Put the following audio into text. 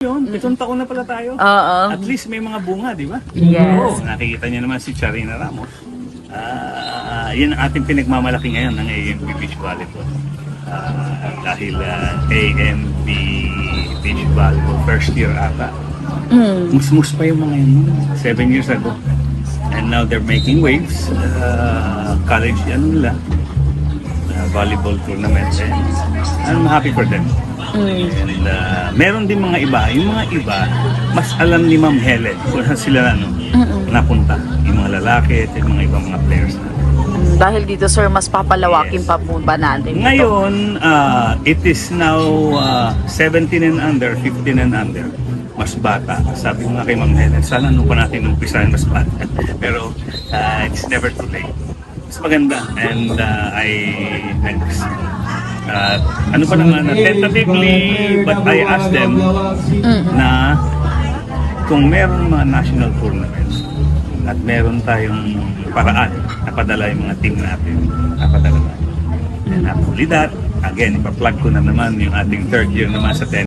yun. 7 taon na pala tayo. Oo. At least may mga bunga, di ba? Yes. Oo, nakikita niyo naman si Charina Ramos. Yan ang ating pinagmamalaki ngayon ng AMP Beach Volleyball. Dahil AMP Beach Volleyball first year ata. Musmus pa yung mga yun 7 years ago. And now they're making waves. College volleyball tournament. And I'm happy for them. And meron din mga iba. Yung mga iba, mas alam ni Ma'am Helen kung saan sila napunta. Yung mga lalaki at yung mga ibang mga players na. Dahil dito, sir, mas papalawakin pa po ba natin ito? Ngayon, it is now 17 and under, 15 and under. Mas bata. Sabi ko nga kay Ma'am Helen, sana nung pa natin umpisahan mas bata. Pero it's never too late. Mas maganda. And ano pa naman, tentatively, but I asked them na kung meron mga national tournaments at meron tayong paraan na padala yung mga team natin, napadala natin. And not only that, again, ipa-plug ko na naman yung ating third year naman sa tennis.